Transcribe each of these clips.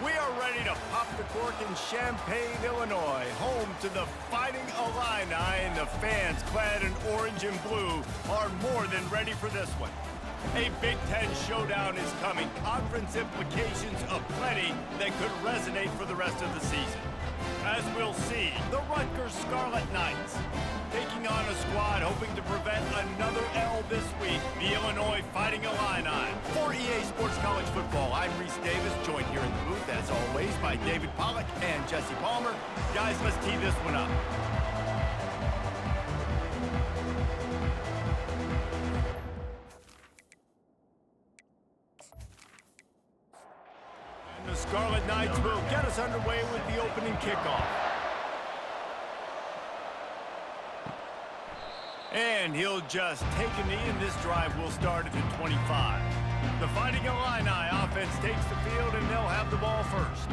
We are ready to pop the cork in Champaign, Illinois, home to the Fighting Illini, and the fans clad in orange and blue are more than ready for this one. A Big Ten showdown is coming, conference implications aplenty that could resonate for the rest of the season. As we'll see, the Rutgers Scarlet Knights taking on a squad hoping to prevent another L this week, the Illinois Fighting Illini. For EA Sports College Football, I'm Reese Davis, joined here in the booth, as always, by David Pollack and Jesse Palmer. Guys, let's tee this one up. And the Scarlet Knights will get us underway with the opening kickoff. And he'll just take a knee, and this drive will start at the 25. The Fighting Illini offense takes the field, and they'll have the ball first.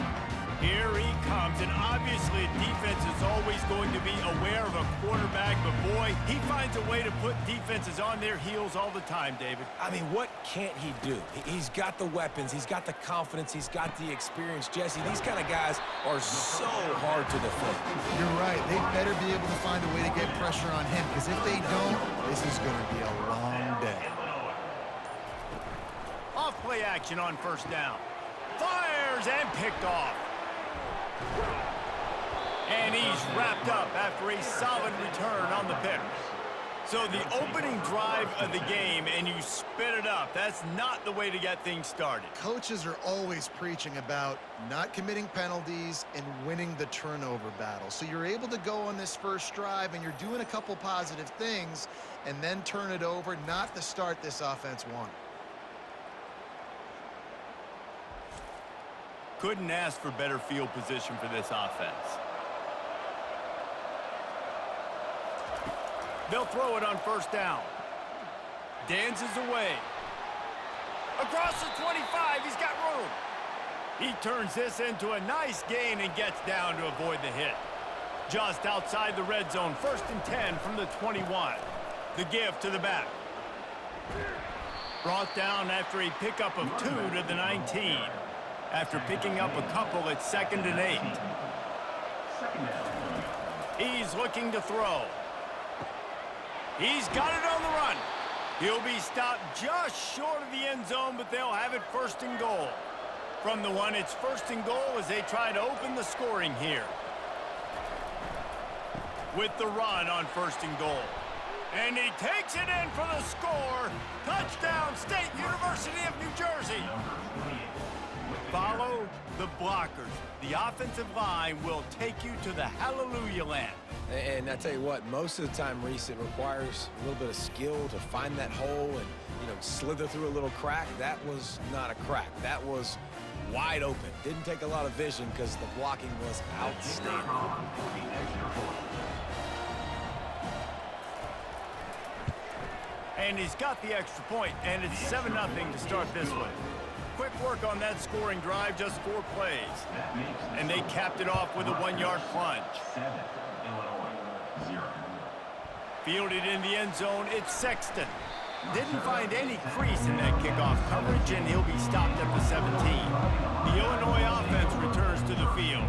Here he comes, and obviously defense is always going to be aware of a quarterback, but boy, he finds a way to put defenses on their heels all the time, David. I mean, what can't he do? He's got the weapons, he's got the confidence, he's got the experience. Jesse, these kind of guys are so hard to defend. You're right. They better be able to find a way to get pressure on him, because if they don't, this is going to be a long day. Off play action on first down. Fires and picked off. And he's wrapped up after a solid return on the pick. So the opening drive of the game, and you spit it up. That's not the way to get things started. Coaches are always preaching about not committing penalties and winning the turnover battle. So you're able to go on this first drive, and you're doing a couple positive things, and then turn it over, not the start this offense wanted. Couldn't ask for better field position for this offense. They'll throw it on first down. Dances away. Across the 25, he's got room. He turns this into a nice gain and gets down to avoid the hit. Just outside the red zone, 1st and 10 from the 21. The give to the back. Brought down after a pickup of 2 to the 19. After picking up a couple at 2nd and 8. He's looking to throw. He's got it on the run. He'll be stopped just short of the end zone, but they'll have it 1st and goal. From the 1, it's 1st and goal as they try to open the scoring here. With the run on 1st and goal. And he takes it in for the score. Touchdown, State University of New Jersey. Follow the blockers. The offensive line will take you to the hallelujah land. And I tell you what, most of the time, Reese, it requires a little bit of skill to find that hole and, slither through a little crack. That was not a crack. That was wide open. Didn't take a lot of vision because the blocking was outstanding. And he's got the extra point, and it's 7-0 to start this one. Quick work on that scoring drive, just 4 plays. And they capped it off with a 1-yard plunge. Fielded in the end zone, it's Sexton. Didn't find any crease in that kickoff coverage, and he'll be stopped at the 17. The Illinois offense returns to the field.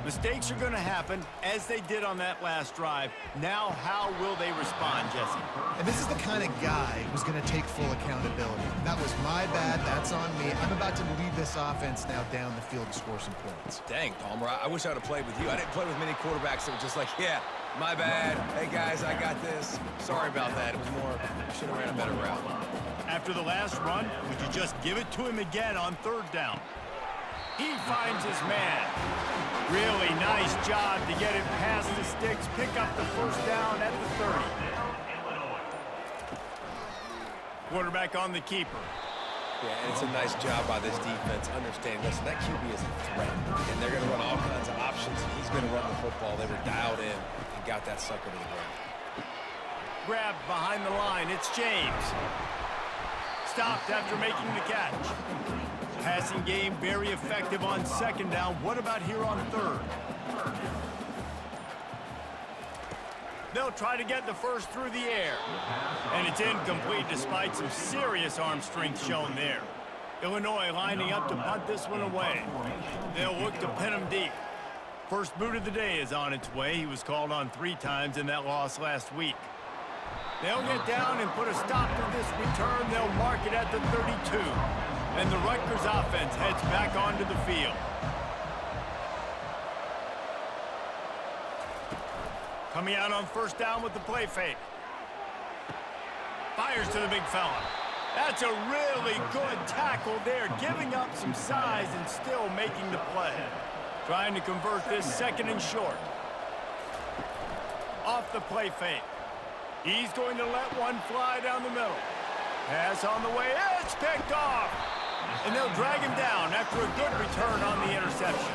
Mistakes are going to happen, as they did on that last drive. Now, how will they respond, Jesse? And this is the kind of guy who's going to take full accountability. That was my bad. That's on me. I'm about to lead this offense now down the field to score some points. Dang, Palmer, I wish I would have played with you. I didn't play with many quarterbacks that were just like, yeah, my bad. Hey, guys, I got this. Sorry about that. It was more, I should have ran a better route. After the last run, would you just give it to him again on 3rd down? He finds his man. Really nice job to get it past the sticks, pick up the 1st down at the 30. Quarterback on the keeper. Yeah, and it's a nice job by this defense understanding, listen, that QB is a threat, and they're going to run all kinds of options, and he's going to run the football. They were dialed in and got that sucker to the ground. Grabbed behind the line, it's James. Stopped after making the catch. Passing game very effective on 2nd down. What about here on 3rd? They'll try to get the first through the air. And it's incomplete despite some serious arm strength shown there. Illinois lining up to punt this one away. They'll look to pin him deep. First boot of the day is on its way. He was called on 3 times in that loss last week. They'll get down and put a stop to this return. They'll mark it at the 32. And the Rutgers offense heads back onto the field. Coming out on first down with the play fake. Fires to the big fella. That's a really good tackle there, giving up some size and still making the play. Trying to convert this 2nd and short. Off the play fake. He's going to let one fly down the middle. Pass on the way. It's picked off. And they'll drag him down after a good return on the interception.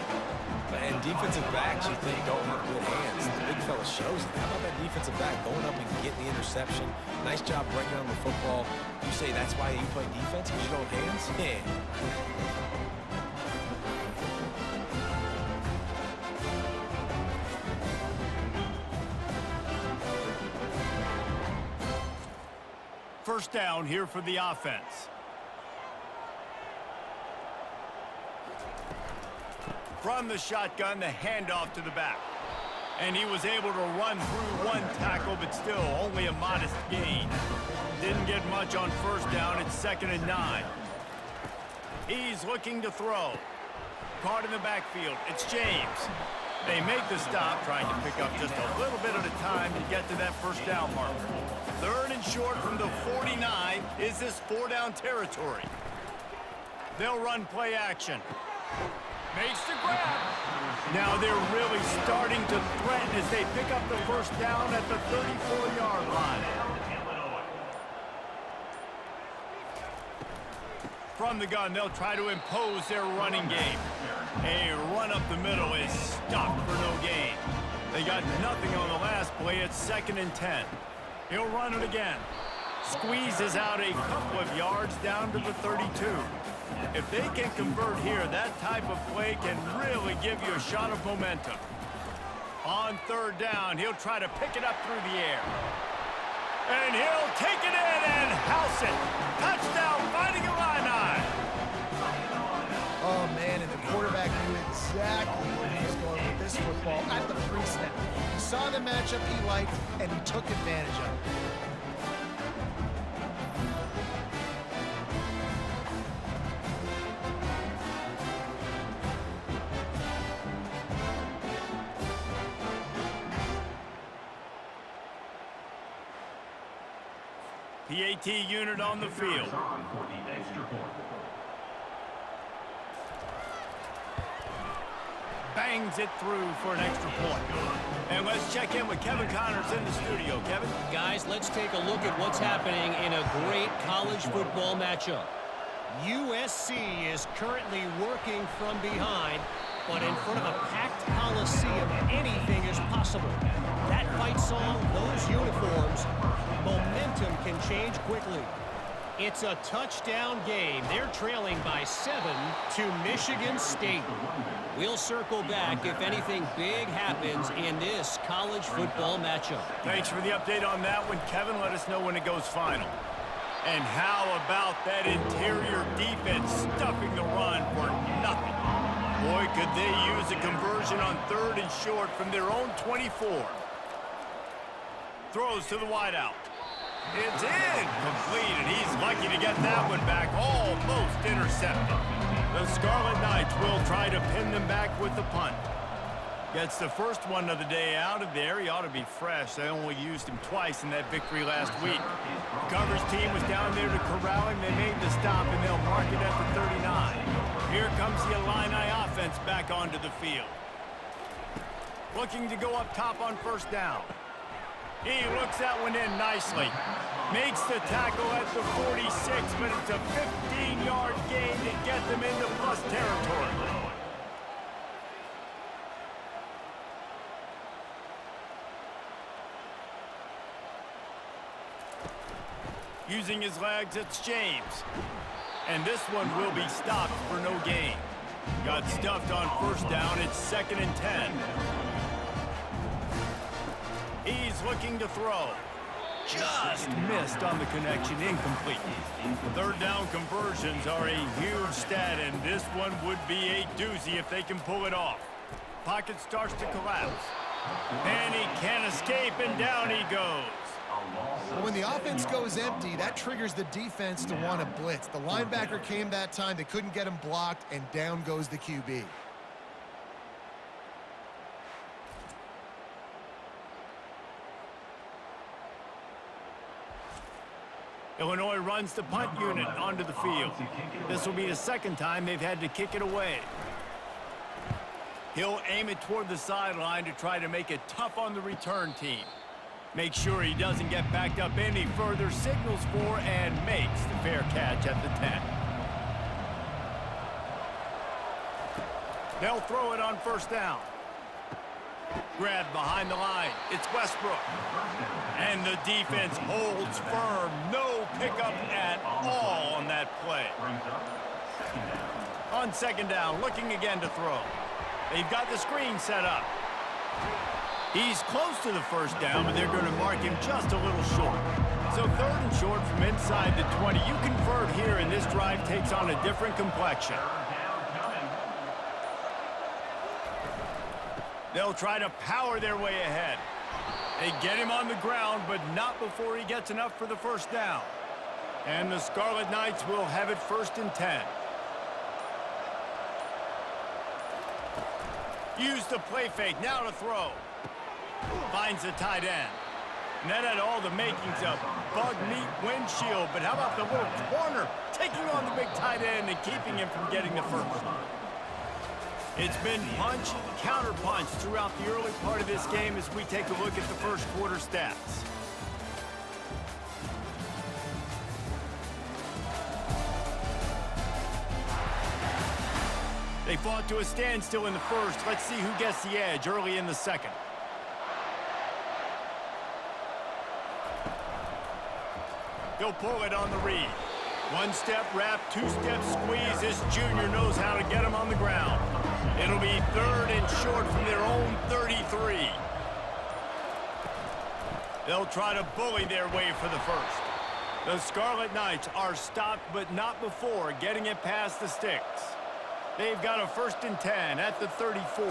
And defensive backs, you think, don't have good hands. The big fella shows it. How about that defensive back going up and getting the interception? Nice job breaking on the football. You say that's why you play defense, because you don't have hands? Yeah. First down here for the offense. From the shotgun, the handoff to the back. And he was able to run through one tackle, but still only a modest gain. Didn't get much on first down. It's 2nd and 9. He's looking to throw. Caught in the backfield. It's James. They make the stop, trying to pick up just a little bit at a time to get to that first down marker. 3rd and short from the 49. Is this 4-down territory? They'll run play action. Makes the grab. Now they're really starting to threaten as they pick up the first down at the 34-yard line. From the gun, they'll try to impose their running game. A run up the middle is stopped for no gain. They got nothing on the last play. It's 2nd and 10. He'll run it again. Squeezes out a couple of yards down to the 32. If they can convert here, that type of play can really give you a shot of momentum. On 3rd down, he'll try to pick it up through the air. And he'll take it in and house it. Touchdown, Fighting Illini. Oh, man, and the quarterback knew exactly where he was going with this football at the pre-snap. He saw the matchup he liked, and he took advantage of it. PAT unit on the field. Bangs it through for an extra point. And let's check in with Kevin Connors in the studio. Kevin? Guys, let's take a look at what's happening in a great college football matchup. USC is currently working from behind, but in front of a packed Coliseum, anything is possible. That fight song, those uniforms, momentum can change quickly. It's a touchdown game. They're trailing by 7 to Michigan State. We'll circle back if anything big happens in this college football matchup. Thanks for the update on that one, Kevin. Let us know when it goes final. And how about that interior defense stuffing the run for nothing? Boy, could they use a conversion on 3rd and short from their own 24. Throws to the wideout. It's incomplete, and he's lucky to get that one back, almost intercepted. The Scarlet Knights will try to pin them back with the punt. Gets the first one of the day out of there. He ought to be fresh. They only used him twice in that victory last week. The coverage team was down there to corral him. They made the stop, and they'll mark it at the 39. Here comes the Illini offense back onto the field. Looking to go up top on first down. He looks that one in nicely. Makes the tackle at the 46, but it's a 15-yard gain to get them into plus territory. Using his legs, it's James. And this one will be stopped for no gain. Got stuffed on first down. It's 2nd and 10. He's looking to throw. just missed on the connection, incomplete. Third down conversions are a huge stat, and this one would be a doozy if they can pull it off. Pocket starts to collapse. And he can't escape, and down he goes. When the offense goes empty, that triggers the defense to want to blitz. The linebacker came that time. They couldn't get him blocked, and down goes the QB. Illinois runs the punt unit onto the field. This will be the second time they've had to kick it away. He'll aim it toward the sideline to try to make it tough on the return team. Make sure he doesn't get backed up any further, signals for and makes the fair catch at the 10. They'll throw it on first down. Grabbed behind the line. It's Westbrook. And the defense holds firm. No pickup at all on that play. On second down, looking again to throw. They've got the screen set up. He's close to the first down, but they're going to mark him just a little short. So third and short from inside the 20. You convert here, and this drive takes on a different complexion. They'll try to power their way ahead. They get him on the ground, but not before he gets enough for the first down. And the Scarlet Knights will have it 1st and 10. Use the play fake, now to throw. Finds the tight end. And that had all the makings of bug meat windshield, but how about the little corner taking on the big tight end and keeping him from getting the first? It's been punch, counter punch throughout the early part of this game as we take a look at the first quarter stats. They fought to a standstill in the first. Let's see who gets the edge early in the second. He'll pull it on the read. One-step wrap, two-step squeeze. This junior knows how to get him on the ground. It'll be 3rd and short from their own 33. They'll try to bully their way for the first. The Scarlet Knights are stopped, but not before getting it past the sticks. They've got a 1st and 10 at the 34.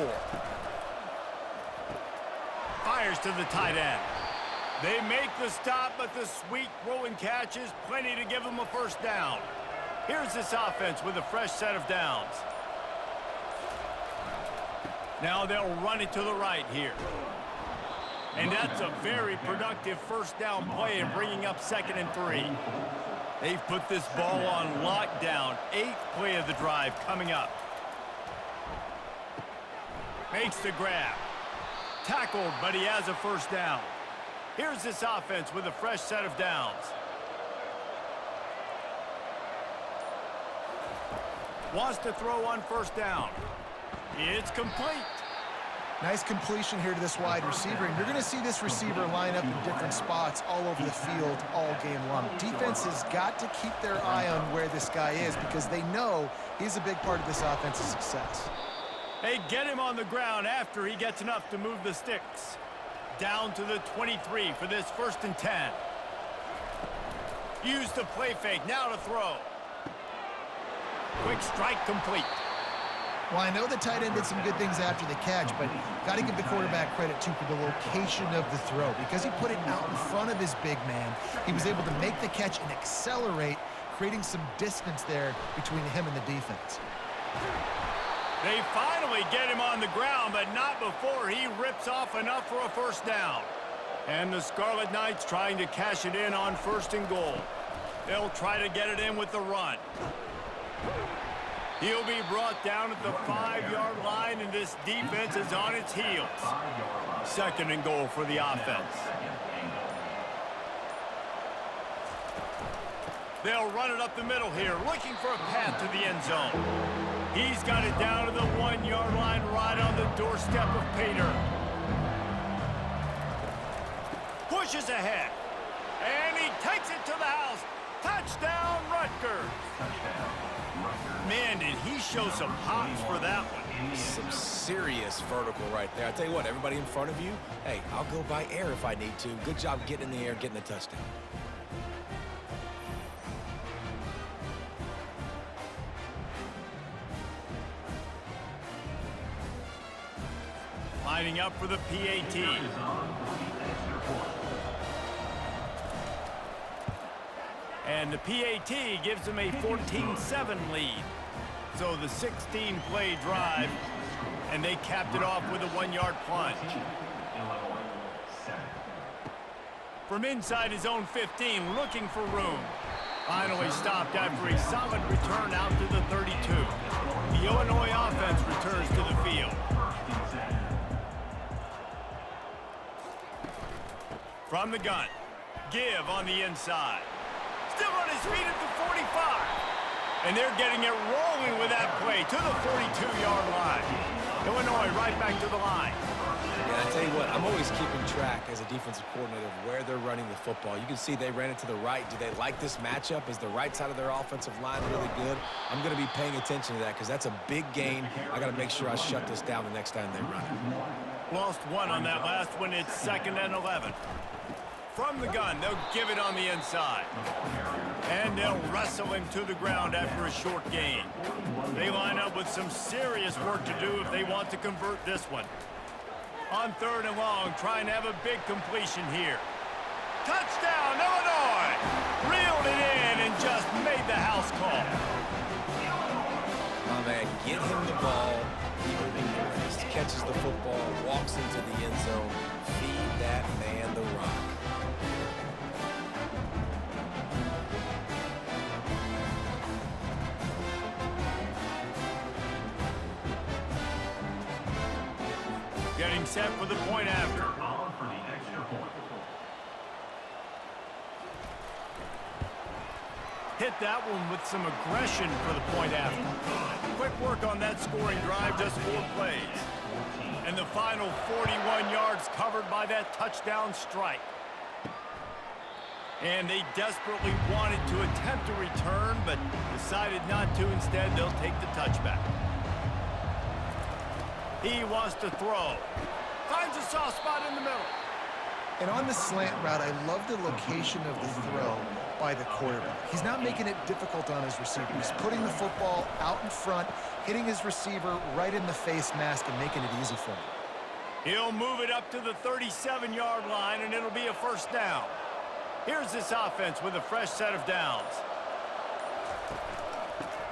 Fires to the tight end. They make the stop, but the sweet rolling catch is plenty to give them a first down. Here's this offense with a fresh set of downs. Now they'll run it to the right here. And that's a very productive first down play in bringing up 2nd and 3. They've put this ball on lockdown. 8th play of the drive coming up. Makes the grab. Tackled, but he has a first down. Here's this offense with a fresh set of downs. Wants to throw on first down. It's complete. Nice completion here to this wide receiver, and you're going to see this receiver line up in different spots all over the field all game long. Defense has got to keep their eye on where this guy is because they know he's a big part of this offense's success. They get him on the ground after he gets enough to move the sticks. Down to the 23 for this 1st and 10. Use the play fake, now to throw. Quick strike complete. Well, I know the tight end did some good things after the catch, but got to give the quarterback credit, too, for the location of the throw. Because he put it out in front of his big man, he was able to make the catch and accelerate, creating some distance there between him and the defense. They finally get him on the ground, but not before he rips off enough for a first down. And the Scarlet Knights trying to cash it in on 1st and goal. They'll try to get it in with the run. He'll be brought down at the 5-yard line, and this defense is on its heels. 2nd and goal for the offense. They'll run it up the middle here, looking for a path to the end zone. He's got it down to the 1-yard line right on the doorstep of Pater. Pushes ahead. And he takes it to the house. Touchdown, Rutgers. Man, did he show some hops for that one. Some serious vertical right there. I tell you what, everybody in front of you, hey, I'll go by air if I need to. Good job getting in the air, getting the touchdown. Lining up for the PAT. And the PAT gives them a 14-7 lead. So the 16-play drive, and they capped it off with a 1-yard plunge. From inside his own 15, looking for room. Finally stopped after a solid return out to the 32. The Illinois offense returns to the field. From the gun, Give on the inside. Still on his feet at the 45. And they're getting it rolling with that play to the 42-yard line. Illinois right back to the line. And I tell you what, I'm always keeping track as a defensive coordinator of where they're running the football. You can see they ran it to the right. Do they like this matchup? Is the right side of their offensive line really good? I'm going to be paying attention to that because that's a big gain. I got to make sure I shut this down the next time they run it. Lost one on that last one. It's 2nd and 11. From the gun, they'll give it on the inside. And they'll wrestle him to the ground after a short gain. They line up with some serious work to do if they want to convert this one. On 3rd and long, trying to have a big completion here. Touchdown, Illinois! Reeled it in and just made the house call. Oh, man, get him the ball. He will do the rest. Catches the football, walks into the end zone. Feed that man the rock. Getting set for the point after. Hit that one with some aggression for the point after. Quick work on that scoring drive, just 4 plays. And the final 41 yards covered by that touchdown strike. And they desperately wanted to attempt a return, but decided not to. Instead, they'll take the touchback. He wants to throw. Finds a soft spot in the middle. And on the slant route, I love the location of the throw by the quarterback. He's not making it difficult on his receiver. He's putting the football out in front, hitting his receiver right in the face mask and making it easy for him. He'll move it up to the 37-yard line, and it'll be a 1st down. Here's this offense with a fresh set of downs.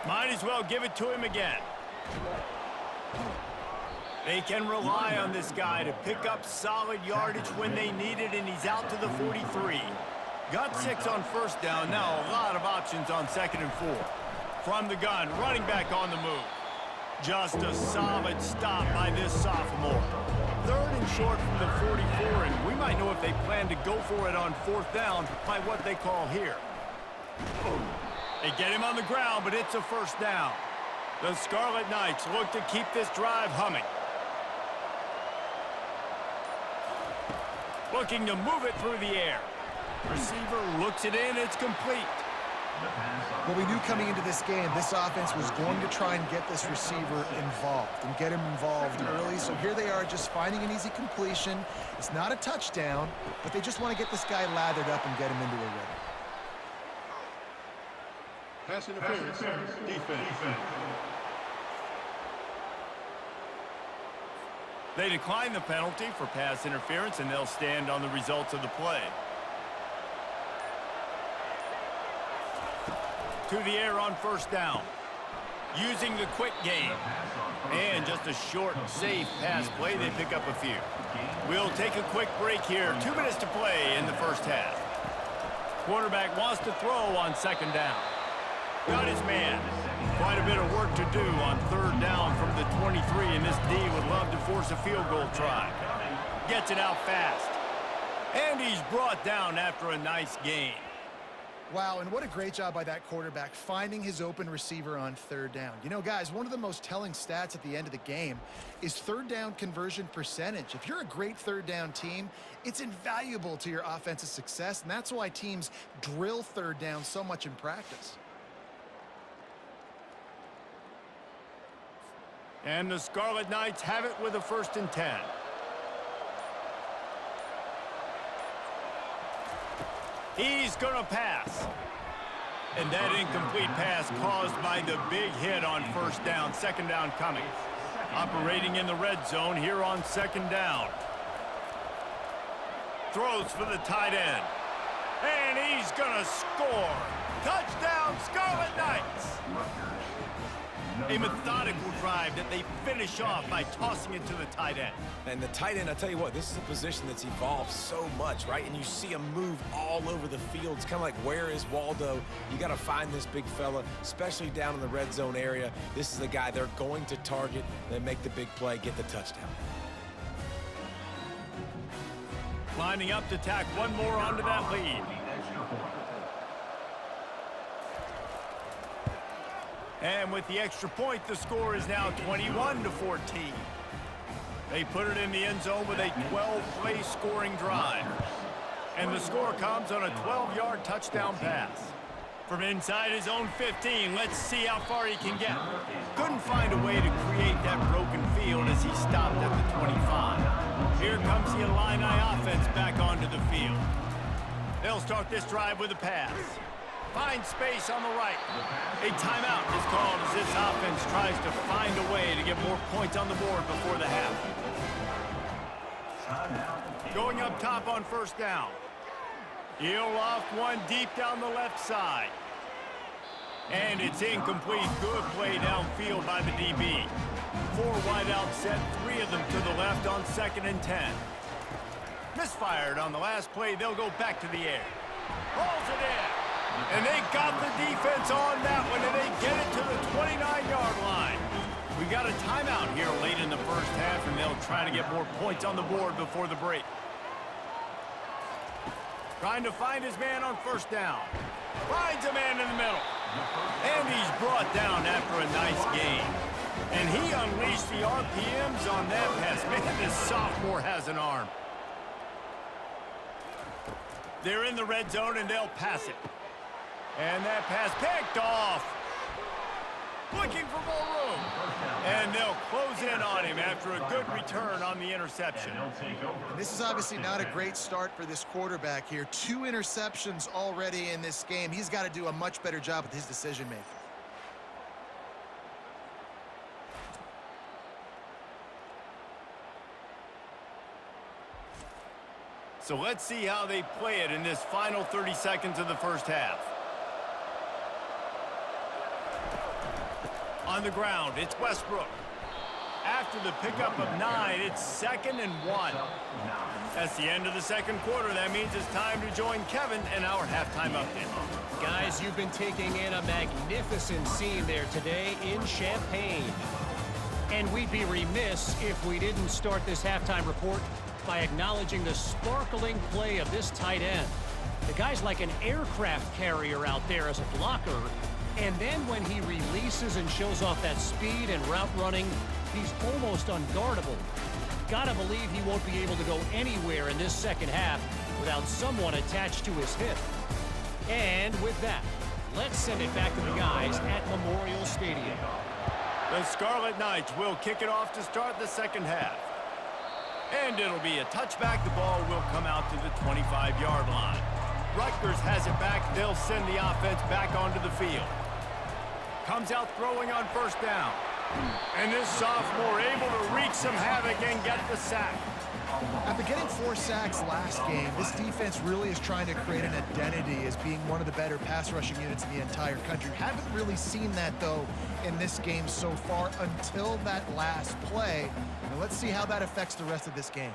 Might as well give it to him again. They can rely on this guy to pick up solid yardage when they need it, and he's out to the 43. Got 6 on 1st down. Now a lot of options on 2nd and 4. From the gun, running back on the move. Just a solid stop by this sophomore. 3rd and short from the 44, and we might know if they plan to go for it on 4th down by what they call here. They get him on the ground, but it's a 1st down. The Scarlet Knights look to keep this drive humming. Looking to move it through the air. Receiver looks it in, it's complete. Well, we knew coming into this game, this offense was going to try and get this receiver involved and get him involved early. So here they are just finding an easy completion. It's not a touchdown, but they just want to get this guy lathered up and get him into a rhythm. Pass interference, defense. They decline the penalty for pass interference, and they'll stand on the results of the play. To the air on 1st down. Using the quick game. And just a short, safe pass play. They pick up a few. We'll take a quick break here. 2 minutes to play in the 1st half. Quarterback wants to throw on 2nd down. Got his man. Quite a bit of work to do on 3rd down from the 23, and this D would love to force a field goal try. Gets it out fast. And he's brought down after a nice gain. Wow, and what a great job by that quarterback finding his open receiver on 3rd down. You know, guys, one of the most telling stats at the end of the game is 3rd down conversion percentage. If you're a great 3rd down team, it's invaluable to your offensive success, and that's why teams drill 3rd down so much in practice. And the Scarlet Knights have it with a 1st and 10. He's going to pass. And that incomplete pass caused by the big hit on 1st down, 2nd down coming. Operating in the red zone here on 2nd down. Throws for the tight end. And he's going to score. Touchdown, Scarlet Knights! A methodical drive that they finish off by tossing it to the tight end. And the tight end, I tell you what, this is a position that's evolved so much, right? And you see him move all over the field. It's kind of like, where is Waldo? You got to find this big fella, especially down in the red zone area. This is the guy they're going to target. They make the big play, get the touchdown. Lining up to tack one more onto that lead. And with the extra point, the score is now 21-14. They put it in the end zone with a 12-play scoring drive. And the score comes on a 12-yard touchdown pass. From inside his own 15, let's see how far he can get. Couldn't find a way to create that broken field as he stopped at the 25. Here comes the Illini offense back onto the field. They'll start this drive with a pass. Finds space on the right. A timeout is called as this offense tries to find a way to get more points on the board before the half. Going up top on 1st down. He'll loft one deep down the left side. And it's incomplete. Good play downfield by the DB. 4 wideouts set, 3 of them to the left on 2nd and 10. Misfired on the last play. They'll go back to the air. Rolls it in. And they got the defense on that one, and they get it to the 29-yard line. We got a timeout here late in the 1st half, and they'll try to get more points on the board before the break. Trying to find his man on 1st down. Finds a man in the middle. And he's brought down after a nice gain. And he unleashed the RPMs on that pass. Man, this sophomore has an arm. They're in the red zone, and they'll pass it. And that pass picked off. Looking for more room. And they'll close in on him after a good return on the interception. And this is obviously not a great start for this quarterback here. 2 interceptions already in this game. He's got to do a much better job with his decision-making. So let's see how they play it in this final 30 seconds of the 1st half. On the ground, it's Westbrook. After the pickup of 9, it's 2nd and 1. That's the end of the 2nd quarter. That means it's time to join Kevin in our halftime update. Guys, you've been taking in a magnificent scene there today in Champaign. And we'd be remiss if we didn't start this halftime report by acknowledging the sparkling play of this tight end. The guy's like an aircraft carrier out there as a blocker. And then when he releases and shows off that speed and route running, he's almost unguardable. Gotta believe he won't be able to go anywhere in this 2nd half without someone attached to his hip. And with that, let's send it back to the guys at Memorial Stadium. The Scarlet Knights will kick it off to start the 2nd half. And it'll be a touchback. The ball will come out to the 25-yard line. Rutgers has it back. They'll send the offense back onto the field. Comes out throwing on 1st down. And this sophomore able to wreak some havoc and get the sack. After getting 4 sacks last game, this defense really is trying to create an identity as being one of the better pass rushing units in the entire country. Haven't really seen that, though, in this game so far until that last play. And let's see how that affects the rest of this game.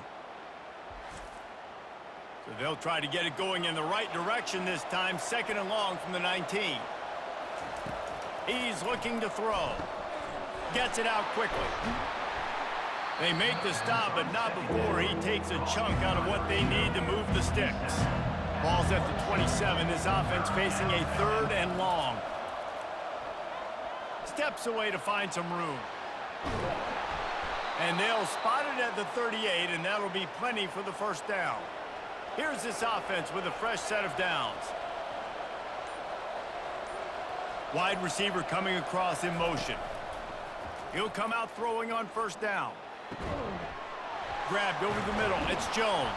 So they'll try to get it going in the right direction this time. 2nd and long from the 19. He's looking to throw. Gets it out quickly. They make the stop, but not before he takes a chunk out of what they need to move the sticks. Ball's at the 27. This offense facing a 3rd and long. Steps away to find some room. And they'll spot it at the 38, and that'll be plenty for the 1st down. Here's this offense with a fresh set of downs. Wide receiver coming across in motion. He'll come out throwing on first down. Grabbed over the middle. It's Jones.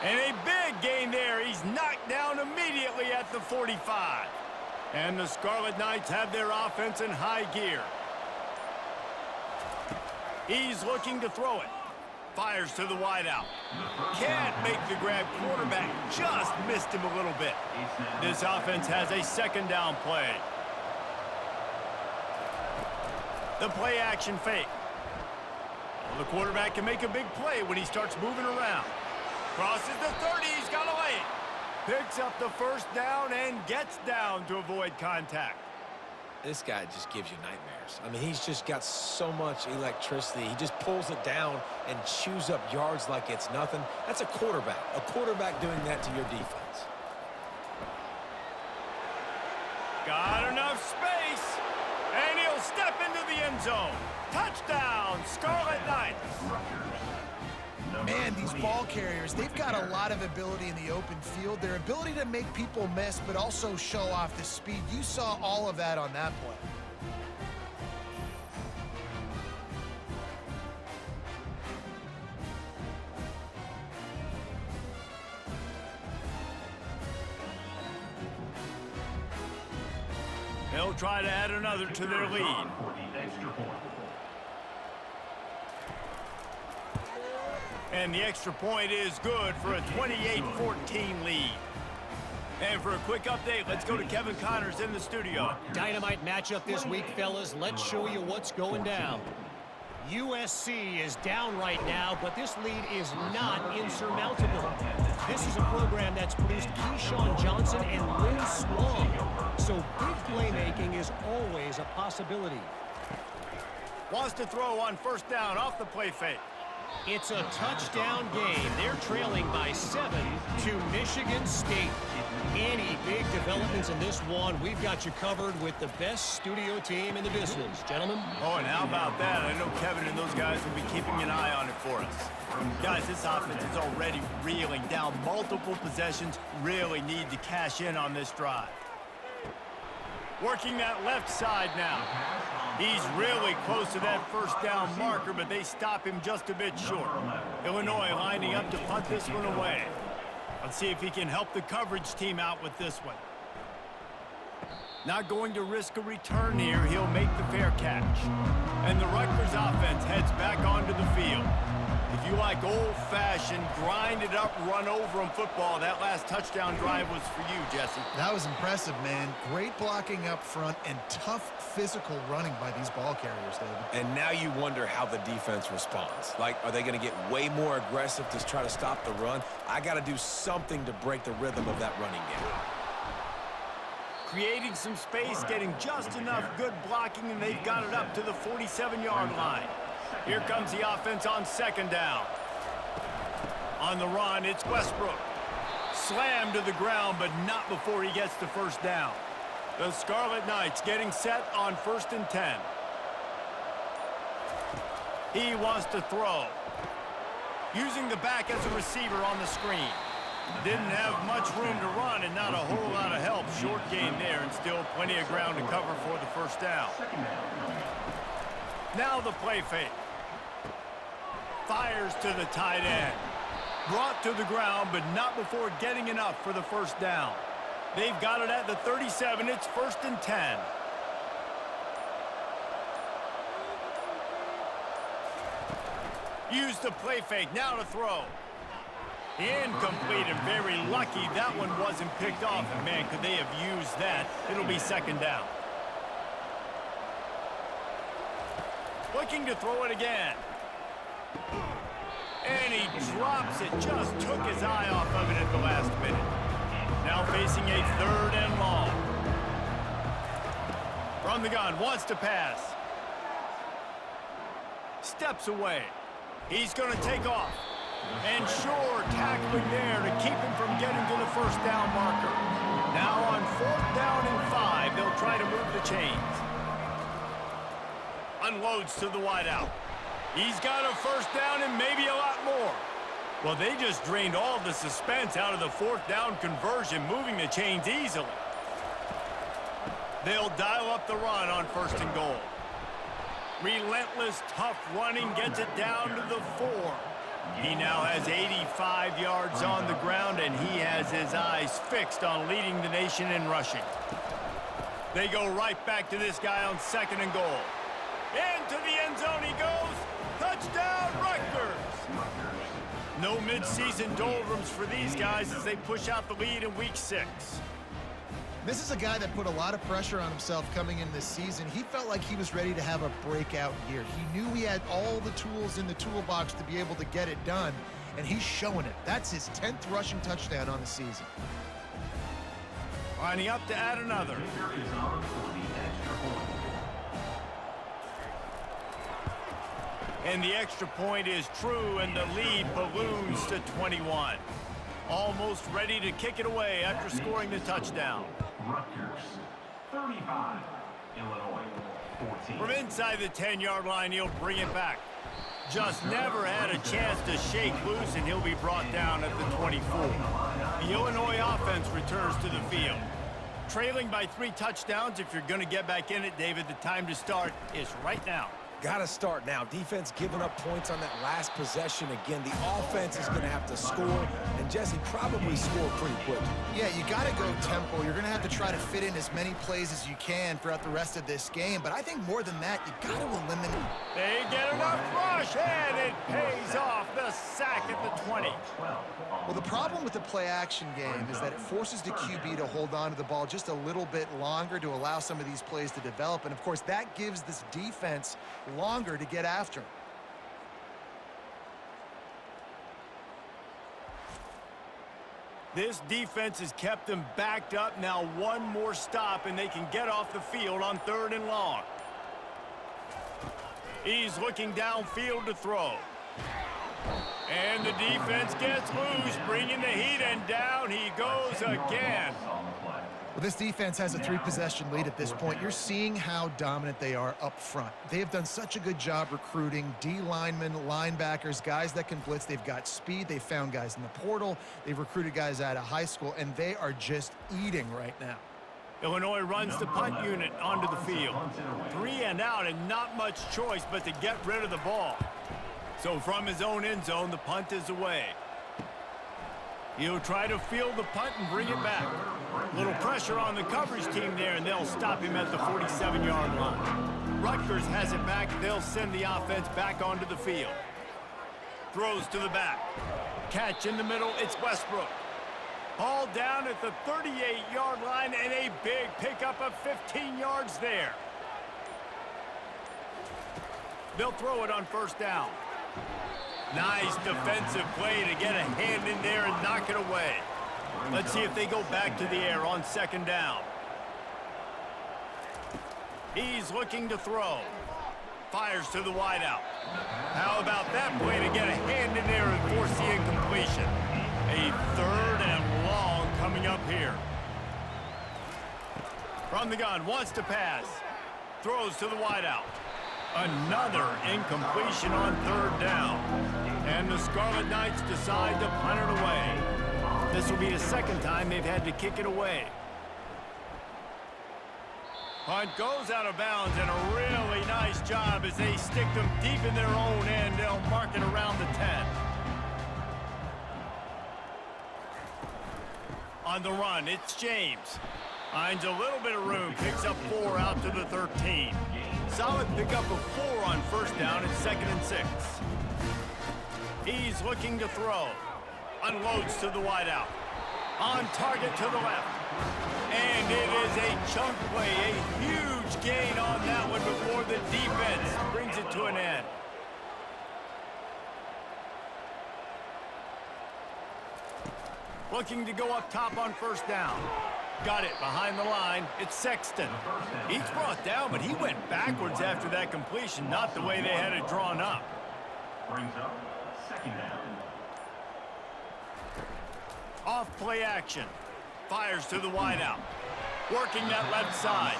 And a big gain there. He's knocked down immediately at the 45. And the Scarlet Knights have their offense in high gear. He's looking to throw it. Fires to the wideout. Can't make the grab. Quarterback just missed him a little bit. This offense has a second down play. The play action fake. Well, the quarterback can make a big play when he starts moving around. Crosses the 30. He's got a lane. Picks up the first down and gets down to avoid contact. This guy just gives you nightmares. I mean, he's just got so much electricity. He just pulls it down and chews up yards like it's nothing. That's a quarterback. A quarterback doing that to your defense. Got enough space. And he'll step into the end zone. Touchdown, Scarlet Knights. Man, these ball carriers, they've got a lot of ability in the open field. Their ability to make people miss, but also show off the speed. You saw all of that on that play. They'll try to add another to their lead. And the extra point is good for a 28-14 lead. And for a quick update, let's go to Kevin Connors in the studio. Dynamite matchup this week, fellas. Let's show you what's going down. USC is down right now, but this lead is not insurmountable. This is a program that's produced Keyshawn Johnson and Lynn Swan, so big playmaking is always a possibility. Wants to throw on first down off the play fake. It's a touchdown game. They're trailing by 7 to Michigan State. Any big developments in this one, we've got you covered with the best studio team in the business. Gentlemen? Oh, and how about that? I know Kevin and those guys will be keeping an eye on it for us. Guys, this offense is already reeling down multiple possessions. Really need to cash in on this drive. Working that left side now. He's really close to that first down marker, but they stop him just a bit short. Illinois lining up to punt this one away. Let's see if he can help the coverage team out with this one. Not going to risk a return here. He'll make the fair catch. And the Rutgers offense heads back onto the field. If you like old-fashioned, grind-it-up, run-over-'em football, that last touchdown drive was for you, Jesse. That was impressive, man. Great blocking up front and tough physical running by these ball carriers, David. And now you wonder how the defense responds. Like, are they going to get way more aggressive to try to stop the run? I got to do something to break the rhythm of that running game. Creating some space, getting just enough good blocking, and they've got it up to the 47-yard line. Here comes the offense on second down. On the run, it's Westbrook. Slammed to the ground, but not before he gets the first down. The Scarlet Knights getting set on 1st and 10. He wants to throw. Using the back as a receiver on the screen. Didn't have much room to run and not a whole lot of help. Short gain there and still plenty of ground to cover for the first down. Now the play fake. Fires to the tight end. Brought to the ground, but not before getting enough for the first down. They've got it at the 37. It's 1st and 10. Use the play fake. Now to throw. Incomplete and very lucky that one wasn't picked off. And man, could they have used that. It'll be second down. Looking to throw it again. And he drops it. Just took his eye off of it at the last minute. Now facing a 3rd and long. From the gun, wants to pass. Steps away. He's going to take off. And sure, tackling there to keep him from getting to the first down marker. Now on 4th down and 5, they'll try to move the chains. Unloads to the wideout. He's got a first down and maybe a lot more. Well, they just drained all the suspense out of the 4th down conversion, moving the chains easily. They'll dial up the run on 1st and goal. Relentless, tough running gets it down to the 4. He now has 85 yards on the ground, and he has his eyes fixed on leading the nation in rushing. They go right back to this guy on 2nd and goal. Into the end zone he goes. Touchdown, Rutgers! No mid-season doldrums for these guys as they push out the lead in Week 6. This is a guy that put a lot of pressure on himself coming in this season. He felt like he was ready to have a breakout year. He knew he had all the tools in the toolbox to be able to get it done, and he's showing it. That's his 10th rushing touchdown on the season. Lining up to add another. And the extra point is true, and the lead balloons to 21. Almost ready to kick it away after scoring the touchdown. Rutgers, 35. Illinois, 14. From inside the 10-yard line, he'll bring it back. Just never had a chance to shake loose, and he'll be brought down at the 24. The Illinois offense returns to the field. Trailing by 3 touchdowns, if you're going to get back in it, David, the time to start is right now. Got to start now. Defense giving up points on that last possession again. The offense is going to have to score, and Jesse probably score pretty quick. Yeah, you got to go tempo. You're going to have to try to fit in as many plays as you can throughout the rest of this game. But I think more than that, you got to eliminate. They get enough rush, and it pays off. The sack at the 20. Well, the problem with the play-action game is that it forces the QB to hold on to the ball just a little bit longer to allow some of these plays to develop. And, of course, that gives this defense longer to get after him. This defense has kept them backed up. Now one more stop, and they can get off the field on 3rd and long. He's looking downfield to throw. And the defense gets loose, bringing the heat, and down he goes again. Well, this defense has a 3-possession lead at this point. You're seeing how dominant they are up front. They have done such a good job recruiting D-linemen, linebackers, guys that can blitz. They've got speed. They've found guys in the portal. They've recruited guys out of high school, and they are just eating right now. Illinois runs the punt unit onto the field. 3 and out, and not much choice but to get rid of the ball. So from his own end zone, the punt is away. He'll try to field the punt and bring it back. Little pressure on the coverage team there, and they'll stop him at the 47-yard line. Rutgers has it back. They'll send the offense back onto the field. Throws to the back. Catch in the middle. It's Westbrook. Ball down at the 38-yard line, and a big pickup of 15 yards there. They'll throw it on 1st down. Nice defensive play to get a hand in there and knock it away. Let's see if they go back to the air on 2nd down. He's looking to throw. Fires to the wideout. How about that play to get a hand in there and force the incompletion? A 3rd and long coming up here. From the gun, wants to pass. Throws to the wideout. Another incompletion on 3rd down. And the Scarlet Knights decide to punt it away. This will be the 2nd time they've had to kick it away. Punt goes out of bounds, and a really nice job as they stick them deep in their own end. They'll mark it around the 10. On the run, it's James. Finds a little bit of room, picks up 4 out to the 13. Solid pickup of 4 on 1st down and 2nd and 6. He's looking to throw. Unloads to the wideout. On target to the left. And it is a chunk play, a huge gain on that one before the defense brings it to an end. Looking to go up top on 1st down. Got it behind the line. It's Sexton. He's brought down, but he went backwards after that completion, not the way they had it drawn up. Brings up 2nd down. Off play action. Fires to the wideout. Working that left side.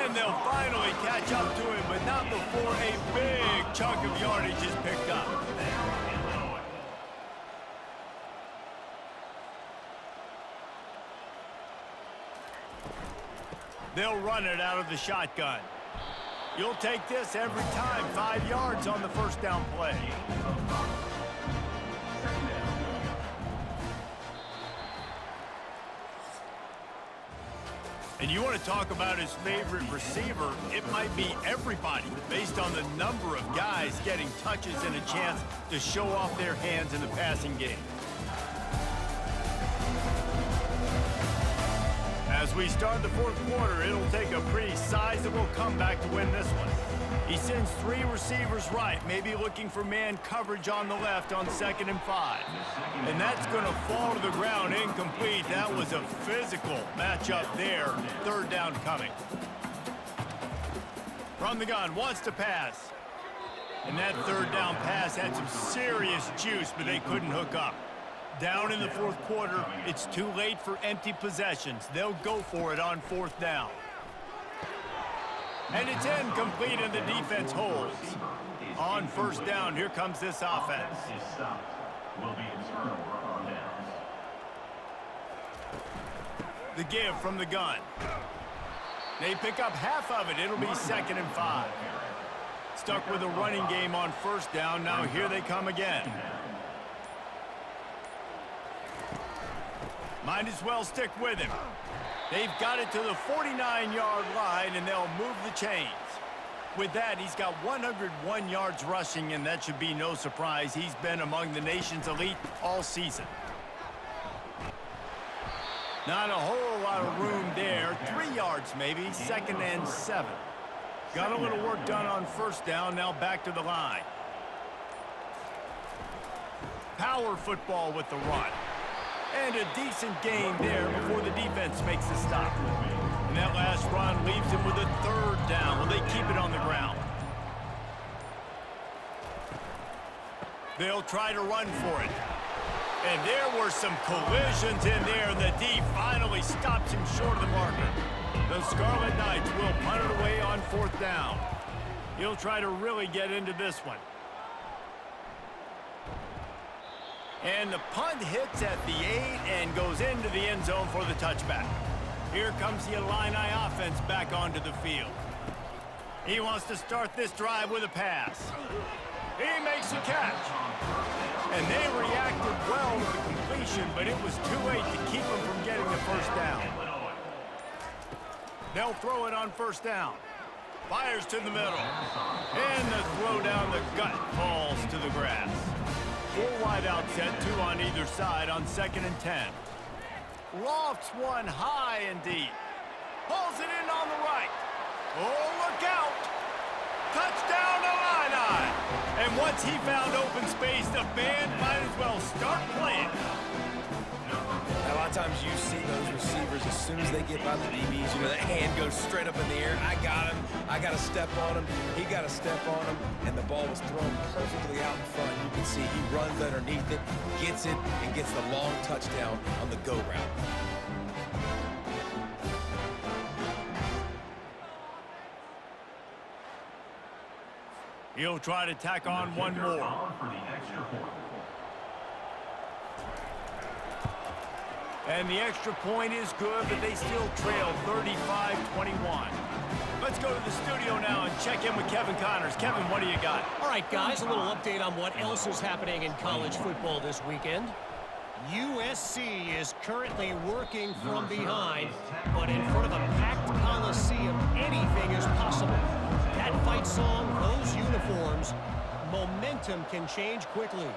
And they'll finally catch up to him, but not before a big chunk of yardage is picked up. They'll run it out of the shotgun. You'll take this every time. 5 yards on the first down play. And you want to talk about his favorite receiver, it might be everybody based on the number of guys getting touches and a chance to show off their hands in the passing game. As we start the fourth quarter, it'll take a pretty sizable comeback to win this one. He sends 3 receivers right, maybe looking for man coverage on the left on 2nd and 5. And that's going to fall to the ground incomplete. That was a physical matchup there. 3rd down coming. From the gun, wants to pass. And that 3rd down pass had some serious juice, but they couldn't hook up. Down in the fourth quarter, it's too late for empty possessions. They'll go for it on 4th down. And it's incomplete, and the defense holds. On 1st down, here comes this offense. The give from the gun. They pick up half of it. It'll be 2nd and 5. Stuck with a running game on 1st down. Now here they come again. Might as well stick with him. They've got it to the 49-yard line, and they'll move the chains. With that, he's got 101 yards rushing, and that should be no surprise. He's been among the nation's elite all season. Not a whole lot of room there. 3 yards maybe, 2nd and 7. Got a little work done on 1st down, now back to the line. Power football with the run. And a decent gain there before the defense makes the stop. And that last run leaves him with a 3rd down. Will they keep it on the ground? They'll try to run for it. And there were some collisions in there. The D finally stops him short of the marker. The Scarlet Knights will punt it away on 4th down. He'll try to really get into this one. And the punt hits at the 8 and goes into the end zone for the touchback. Here comes the Illini offense back onto the field. He wants to start this drive with a pass. He makes a catch. And they reacted well to the completion, but it was too late to keep him from getting the 1st down. They'll throw it on 1st down. Fires to the middle. And the throw down the gut falls to the grass. 4 wide out set, 2 on either side on 2nd and 10. Lofts one high and deep. Pulls it in on the right. Oh, look out. Touchdown Illini. And once he found open space, the band might as well start playing. A lot of times you see those receivers, as soon as they get by the DBs, you know, that hand goes straight up in the air. I got him. I got to step on him. He got to step on him. And the ball was thrown perfectly out in front. You can see he runs underneath it, gets it, and gets the long touchdown on the go route. He'll try to tack on one more. And the extra point is good, but they still trail 35-21. Let's go to the studio now and check in with Kevin Connors. Kevin, what do you got? All right, guys, a little update on what else is happening in college football this weekend. USC is currently working from behind, but in front of a packed Coliseum, anything is possible. That fight song, those uniforms, momentum can change quickly.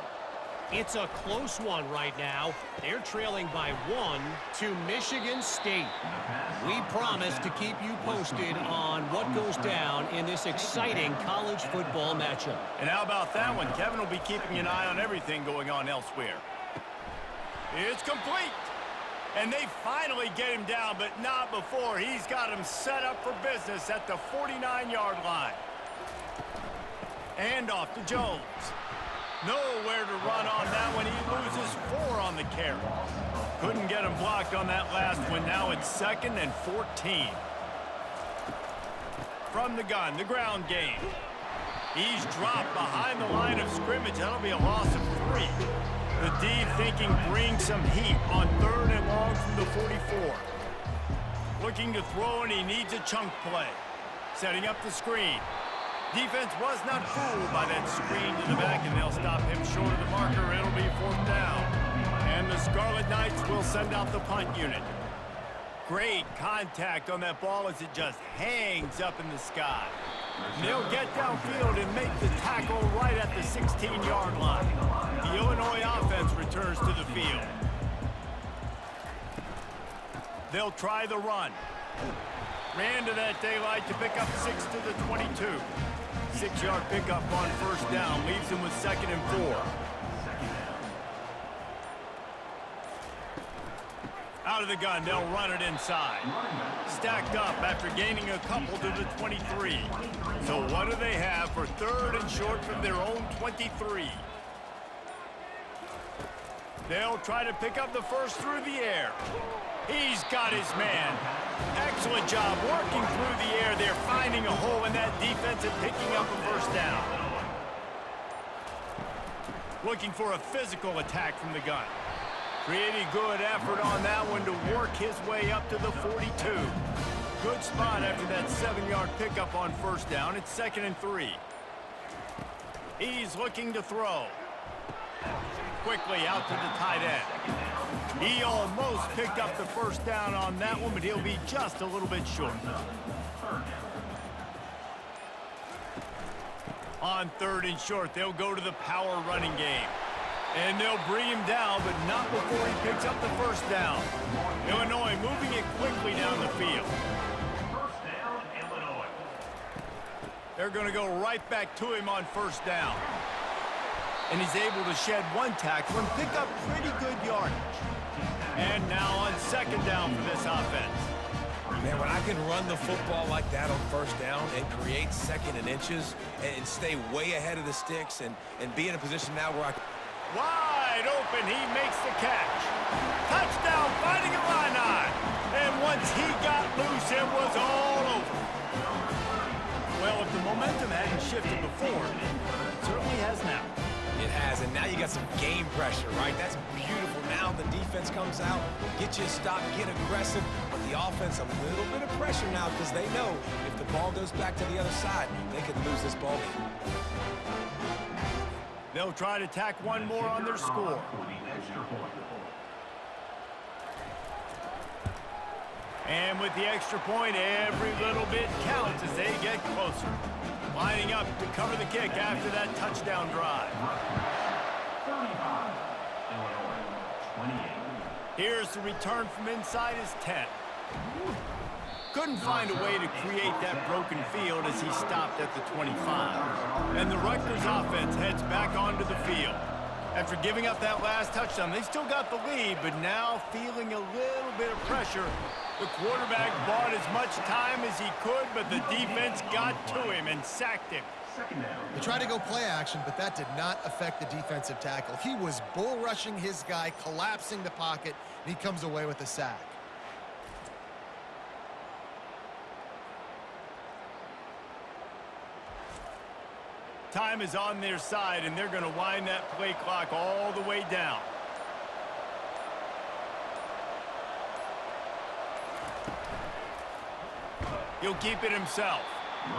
It's a close one right now. They're trailing by 1 to Michigan State. We promise to keep you posted on what goes down in this exciting college football matchup. And how about that one? Kevin will be keeping an eye on everything going on elsewhere. It's complete. And they finally get him down, but not before. He's got him set up for business at the 49-yard line. And off to Jones. Nowhere to run on that one. He loses 4 on the carry. Couldn't get him blocked on that last one. Now it's 2nd and 14. From the gun, the ground game. He's dropped behind the line of scrimmage. That'll be a loss of 3. The D thinking bring some heat on 3rd and long from the 44. Looking to throw, and he needs a chunk play. setting up the screen. Defense was not fooled by that screen to the back, and they'll stop him short of the marker. It'll be 4th down. And the Scarlet Knights will send out the punt unit. Great contact on that ball as it just hangs up in the sky. And they'll get downfield and make the tackle right at the 16-yard line. The Illinois offense returns to the field. They'll try the run. Ran to that daylight to pick up 6 to the 22. 6-yard pickup on 1st down leaves him with 2nd and 4. Out of the gun, they'll run it inside. Stacked up after gaining a couple to the 23. So what do they have for 3rd and short from their own 23? They'll try to pick up the first through the air. He's got his man. Excellent job working through the air. They're finding a hole in that defense and picking up a 1st down. Looking for a physical attack from the gun. Pretty good effort on that one to work his way up to the 42. Good spot after that 7-yard pickup on 1st down. It's 2nd and 3. He's looking to throw. Quickly out to the tight end. He almost picked up the 1st down on that one, but he'll be just a little bit short. On 3rd and short, they'll go to the power running game. And they'll bring him down, but not before he picks up the 1st down. Illinois moving it quickly down the field. 1st down, Illinois. They're going to go right back to him on 1st down. And he's able to shed 1 tackle and pick up pretty good yardage. And now on 2nd down for this offense. Man, when I can run the football like that on 1st down and create 2nd and inches and stay way ahead of the sticks and be in a position now where I can... Wide open, he makes the catch. Touchdown, fighting Illini. And once he got loose, it was all over. Well, if the momentum hadn't shifted before, it certainly has now. It has, and now you got some game pressure, right? That's beautiful. Now the defense comes out, get you a stop, get aggressive, but the offense a little bit of pressure now because they know if the ball goes back to the other side, they could lose this ball game. They'll try to tack one more on their score. And with the extra point, every little bit counts as they get closer. Lining up to cover the kick after that touchdown drive. 35, Illinois, 28. Here's the return from inside his 10. Couldn't find a way to create that broken field as he stopped at the 25. And the Rutgers offense heads back onto the field. After giving up that last touchdown, they still got the lead, but now feeling a little bit of pressure. The quarterback bought as much time as he could, but the defense got to him and sacked him. He tried to go play action, but that did not affect the defensive tackle. He was bull rushing his guy, collapsing the pocket, and he comes away with a sack. Time is on their side, and they're going to wind that play clock all the way down. He'll keep it himself.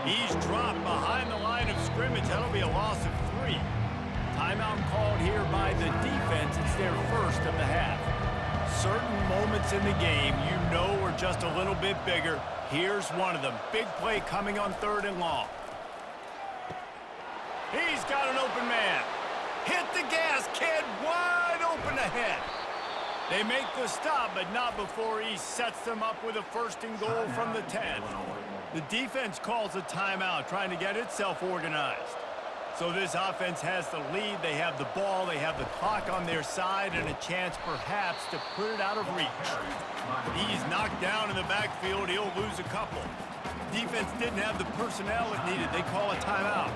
He's dropped behind the line of scrimmage. That'll be a loss of 3. Timeout called here by the defense. It's their first of the half. Certain moments in the game you know are just a little bit bigger. Here's one of them. Big play coming on 3rd and long. He's got an open man. Hit the gas, kid. Wide open ahead. They make the stop, but not before he sets them up with a 1st and goal from the 10. The defense calls a timeout, trying to get itself organized. So this offense has the lead. They have the ball. They have the clock on their side and a chance perhaps to put it out of reach. He's knocked down in the backfield. He'll lose a couple. Defense didn't have the personnel it needed. They call a timeout.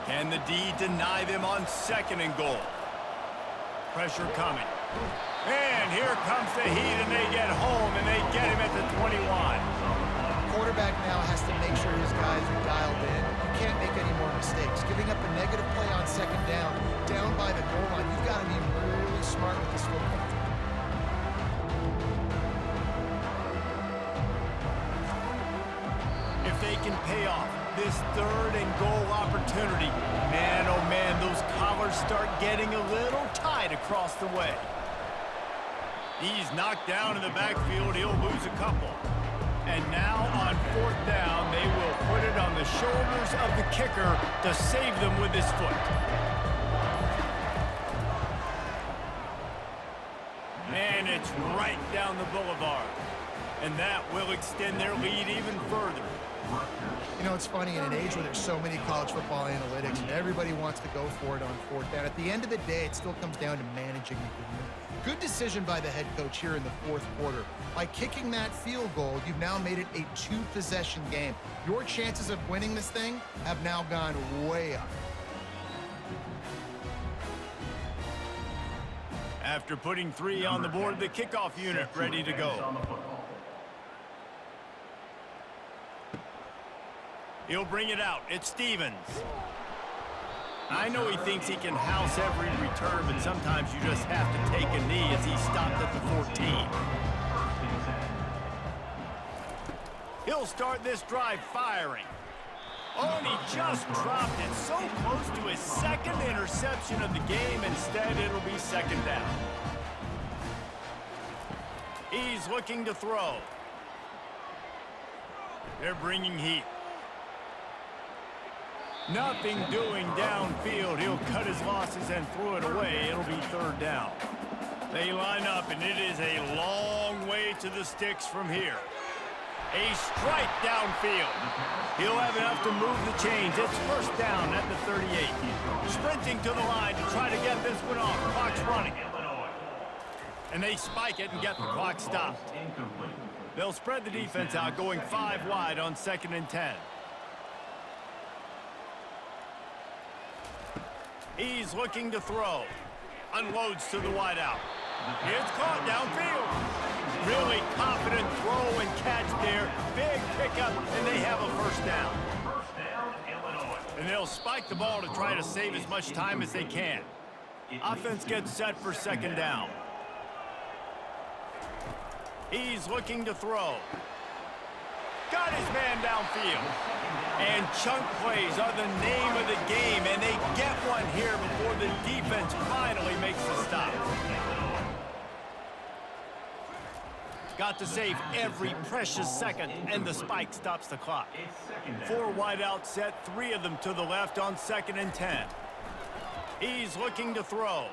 Can the D deny them on 2nd and goal? Pressure coming. And here comes the heat, and they get home, and they get him at the 21. Quarterback now has to make sure his guys are dialed in. You can't make any more mistakes. Giving up a negative play on 2nd down by the goal line. You've got to be really smart with this football. If they can pay off. This 3rd and goal opportunity. Man, oh man, those collars start getting a little tight across the way. He's knocked down in the backfield. He'll lose a couple. And now on 4th down, they will put it on the shoulders of the kicker to save them with his foot. And it's right down the boulevard. And that will extend their lead even further. You know, it's funny, in an age where there's so many college football analytics and everybody wants to go for it on 4th down, at the end of the day, it still comes down to managing the game. Good decision by the head coach here in the 4th quarter. By kicking that field goal, you've now made it a 2-possession game. Your chances of winning this thing have now gone way up. After putting 3 on the board, the kickoff unit ready to go. He'll bring it out. It's Stevens. I know he thinks he can house every return, but sometimes you just have to take a knee as he stopped at the 14. He'll start this drive firing. Oh, and he just dropped it so close to his 2nd interception of the game. Instead, it'll be 2nd down. He's looking to throw. They're bringing heat. Nothing doing downfield. He'll cut his losses and throw it away. It'll be 3rd down. They line up, and it is a long way to the sticks from here. A strike downfield. He'll have enough to move the chains. It's 1st down at the 38. Sprinting to the line to try to get this one off. Clock's running. And they spike it and get the clock stopped. They'll spread the defense out, going 5 wide on 2nd and 10. He's looking to throw. Unloads to the wideout. It's caught downfield. Really confident throw and catch there. Big pickup, and they have a 1st down. And they'll spike the ball to try to save as much time as they can. Offense gets set for 2nd down. He's looking to throw. Got his man downfield. And chunk plays are the name of the game, and they get one here before the defense finally makes the stop. Got to save every precious second, and the spike stops the clock. 4 wide out set, 3 of them to the left on 2nd and 10. He's looking to throw.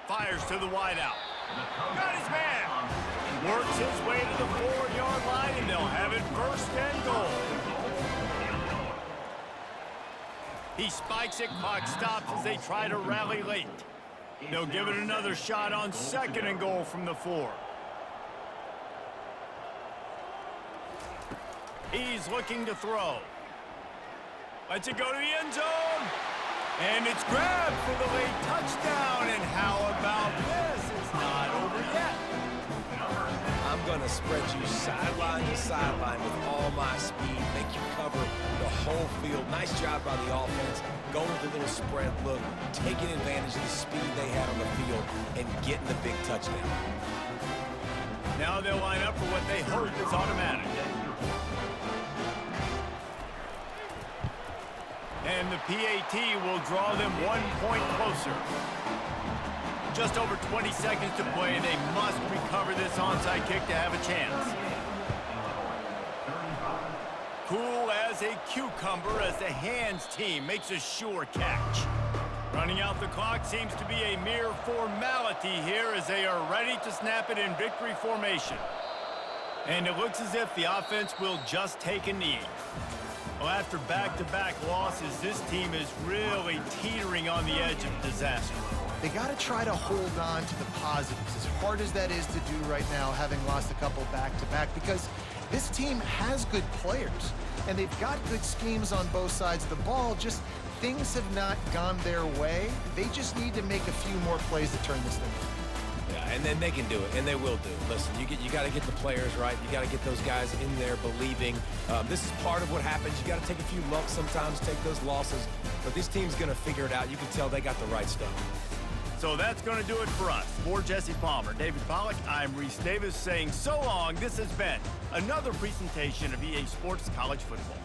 Fires to the wide out. Got his man. Works his way to the 4-yard line, and they'll have it 1st and goal. He spikes it, clock stops as they try to rally late. They'll give it another shot on 2nd and goal from the 4. He's looking to throw. Lets it go to the end zone. And it's grabbed for the late touchdown. And how about this? It's not over yet. I'm going to spread you sideline to sideline with all my speed, make you cover the whole field. Nice job by the offense, going with a little spread look, taking advantage of the speed they had on the field, and getting the big touchdown. Now they'll line up for what they hope is automatic. And the PAT will draw them 1 point closer. Just over 20 seconds to play, and they must recover this onside kick to have a chance. Cool as a cucumber as the hands team makes a sure catch. Running out the clock seems to be a mere formality here as they are ready to snap it in victory formation. And it looks as if the offense will just take a knee. Well, after back-to-back losses, this team is really teetering on the edge of disaster. They got to try to hold on to the positives, as hard as that is to do right now, having lost a couple back-to-back, because this team has good players, and they've got good schemes on both sides of the ball. Just things have not gone their way. They just need to make a few more plays to turn this thing around. Yeah, and then they can do it, and they will do it. Listen, you got to get the players right. You got to get those guys in there believing. This is part of what happens. You got to take a few lumps sometimes, take those losses, but this team's going to figure it out. You can tell they got the right stuff. So that's going to do it for us. For Jesse Palmer, David Pollack, I'm Reese Davis saying so long. This has been another presentation of EA Sports College Football.